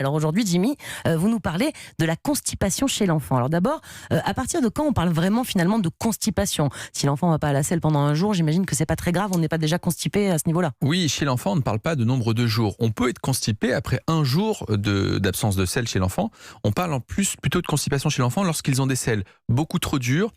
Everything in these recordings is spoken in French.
Alors aujourd'hui, Jimmy, vous nous parlez de la constipation chez l'enfant. Alors d'abord, à partir de quand on parle vraiment finalement de constipation? Si l'enfant ne va pas à la selle pendant un jour, j'imagine que c'est pas très grave, on n'est pas déjà constipé à ce niveau-là. Oui, chez l'enfant, on ne parle pas de nombre de jours. On peut être constipé après un jour d'absence de selle chez l'enfant. On parle en plus plutôt de constipation chez l'enfant lorsqu'ils ont des selles beaucoup trop dures,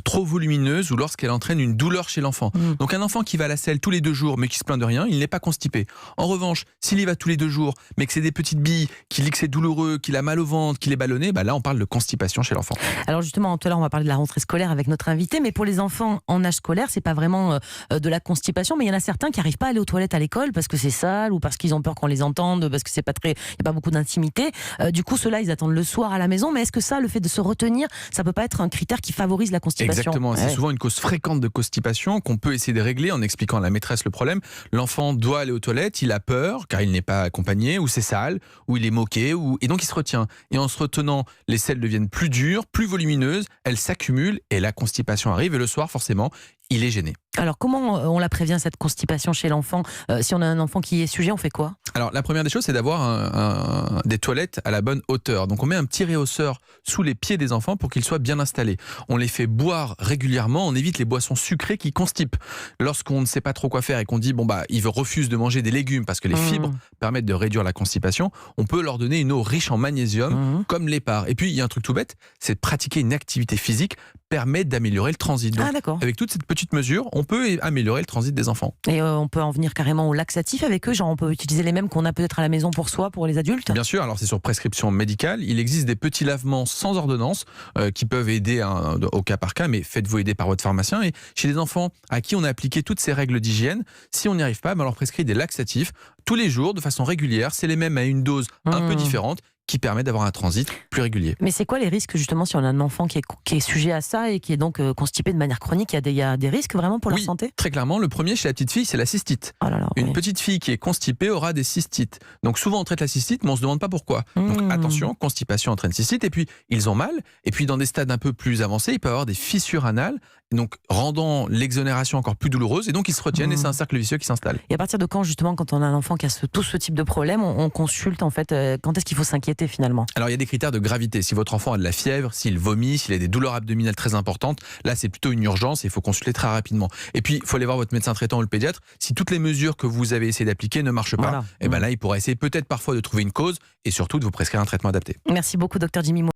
trop volumineuses ou lorsqu'elle entraîne une douleur chez l'enfant. Donc un enfant qui va à la selle tous les 2 jours mais qui se plaint de rien, il n'est pas constipé. En revanche, s'il y va tous les 2 jours mais que c'est des petites billes, qu'il dit que c'est douloureux, qu'il a mal au ventre, qu'il est ballonné, là on parle de constipation chez l'enfant. Alors justement, tout à l'heure on va parler de la rentrée scolaire avec notre invité, mais pour les enfants en âge scolaire, c'est pas vraiment de la constipation, mais il y en a certains qui n'arrivent pas à aller aux toilettes à l'école parce que c'est sale ou parce qu'ils ont peur qu'on les entende, parce que c'est pas il n'y a pas beaucoup d'intimité. Du coup, ceux-là, ils attendent le soir à la maison, mais est-ce que ça, le fait de se retenir, ça peut pas être un critère qui favorise la constipation? Exactement, c'est souvent une cause fréquente de constipation qu'on peut essayer de régler en expliquant à la maîtresse le problème. L'enfant doit aller aux toilettes, il a peur car il n'est pas accompagné, ou c'est sale, ou il est moqué, et donc il se retient. Et en se retenant, les selles deviennent plus dures, plus volumineuses, elles s'accumulent et la constipation arrive. Et le soir, forcément, il est gêné. Alors comment on la prévient cette constipation chez l'enfant? Si on a un enfant qui est sujet, on fait quoi? Alors la première des choses, c'est d'avoir des toilettes à la bonne hauteur. Donc on met un petit réhausseur sous les pieds des enfants pour qu'ils soient bien installés. On les fait boire régulièrement, on évite les boissons sucrées qui constipent. Lorsqu'on ne sait pas trop quoi faire et qu'on dit il refuse de manger des légumes parce que les fibres permettent de réduire la constipation, on peut leur donner une eau riche en magnésium comme l'épar. Et puis il y a un truc tout bête, c'est de pratiquer une activité physique permet d'améliorer le transit. Donc, avec toute cette petite mesure, on peut améliorer le transit des enfants. Et on peut en venir carrément au laxatif avec eux, genre on peut utiliser les mêmes qu'on a peut-être à la maison pour soi, pour les adultes? Bien sûr, alors c'est sur prescription médicale. Il existe des petits lavements sans ordonnance qui peuvent aider au cas par cas, mais faites-vous aider par votre pharmacien. Et chez les enfants à qui on a appliqué toutes ces règles d'hygiène, si on n'y arrive pas, on leur prescrit des laxatifs tous les jours de façon régulière. C'est les mêmes à une dose un peu différente, qui permet d'avoir un transit plus régulier. Mais c'est quoi les risques justement si on a un enfant qui est sujet à ça et qui est donc constipé de manière chronique? Il y a des risques vraiment pour leur santé? Très clairement, le premier chez la petite fille, c'est la cystite. Une petite fille qui est constipée aura des cystites. Donc souvent on traite la cystite, mais on ne se demande pas pourquoi. Donc attention, constipation entraîne cystite, et puis ils ont mal, et puis dans des stades un peu plus avancés, il peut y avoir des fissures anales, donc rendant l'exonération encore plus douloureuse, et donc ils se retiennent et c'est un cercle vicieux qui s'installe. Et à partir de quand justement, quand on a un enfant qui a tout ce type de problème, on consulte en fait, quand est-ce qu'il faut s'inquiéter finalement? Alors il y a des critères de gravité. Si votre enfant a de la fièvre, s'il vomit, s'il a des douleurs abdominales très importantes, là c'est plutôt une urgence et il faut consulter très rapidement. Et puis il faut aller voir votre médecin traitant ou le pédiatre. Si toutes les mesures que vous avez essayé d'appliquer ne marchent pas, et là il pourra essayer peut-être parfois de trouver une cause et surtout de vous prescrire un traitement adapté. Merci beaucoup Dr Jimmy.